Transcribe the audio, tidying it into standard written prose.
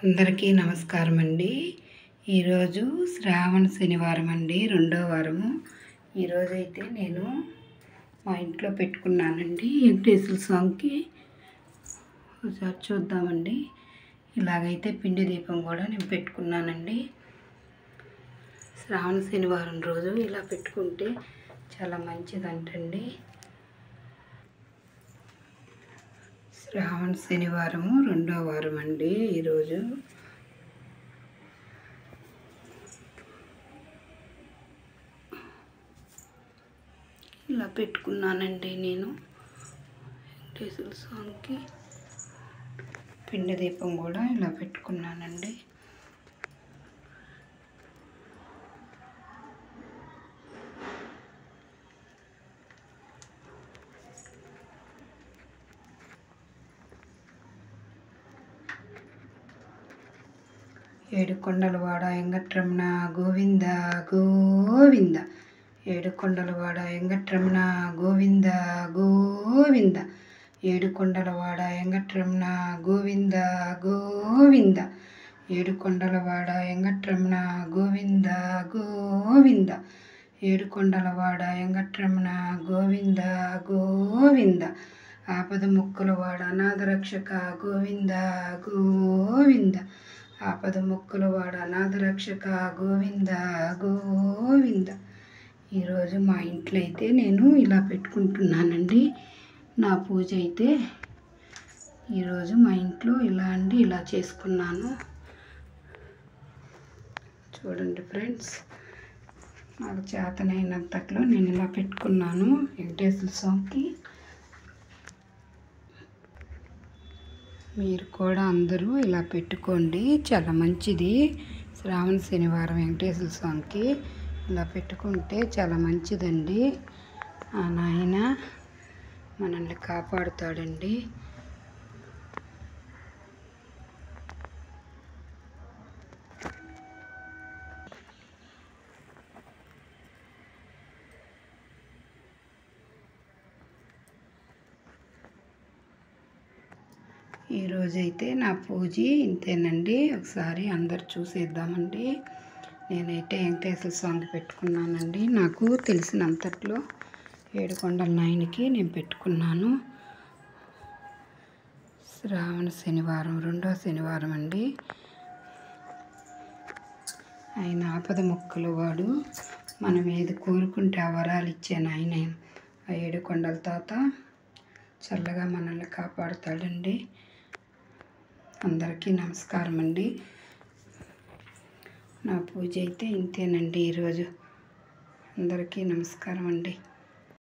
అందరికీ నమస్కారం అండి. ఈరోజు శ్రావణ శనివారం అండి, 2వ వారము. ఈరోజైతే నేను మా ఇంట్లో పెట్టుకున్నానండి వెంకటేశ్వర స్వామికి. ఒకసారి చూద్దామండి. ఇలాగైతే పిండి దీపం కూడా నేను పెట్టుకున్నానండి. శ్రావణ శనివారం రోజు ఇలా పెట్టుకుంటే చాలా మంచిదంటండి. శ్రావణ శనివారము 2వ వారం అండి. ఈరోజు ఇలా పెట్టుకున్నానండి. నేను వెంకటేశ్వర స్వామికి పిండి దీపం కూడా ఇలా పెట్టుకున్నానండి. ఏడుకొండలవాడ వెంకటరమణ గోవింద గోవింద, ఏడుకొండలవాడ వెంకటరమణ గోవింద గోవింద, ఏడుకొండలవాడ వెంకటరమణ గోవింద గోవింద, ఏడుకొండలవాడ వెంకటరమణ గోవింద గోవింద, ఏడుకొండలవాడ వెంకటరమణ గోవింద గోవింద, ఆపద ముక్కులవాడ అనాథరక్షక గోవింద గోవింద, ఆపద ముక్కులవాడ అనాథరక్షక గోవింద గోవింద. ఈరోజు మా ఇంట్లో అయితే నేను ఇలా పెట్టుకుంటున్నానండి. నా పూజ అయితే ఈరోజు మా ఇంట్లో ఇలా చేసుకున్నాను. చూడండి ఫ్రెండ్స్, నాకు చేతనైనంతట్లో నేను ఇలా పెట్టుకున్నాను వెంకటేశ్వర స్వామికి. మీరు కూడా అందరూ ఇలా పెట్టుకోండి, చాలా మంచిది. శ్రావణ శనివారం వెంకటేశ్వర స్వామికి ఇలా పెట్టుకుంటే చాలా మంచిదండి. ఆ నాయన మనల్ని కాపాడుతాడండి. ఈరోజైతే నా పూజ ఇంతేనండి. ఒకసారి అందరు చూసేద్దామండి. నేనైతే వెంకటేశ్వర స్వామికి పెట్టుకున్నానండి. నాకు తెలిసినంతట్లో ఏడుకొండల నాయనకి నేను పెట్టుకున్నాను. శ్రావణ శనివారం 2వ శనివారం అండి. ఆయన ఆపద మొక్కలు వాడు, మనం ఏది కోరుకుంటే ఆ వరాలు ఇచ్చాను ఆయన. ఆ ఏడుకొండల తాత చల్లగా మనల్ని కాపాడుతాడండి. అందరికీ నమస్కారం అండి. నా పూజ అయితే ఇంతేనండి ఈరోజు. అందరికీ నమస్కారం అండి.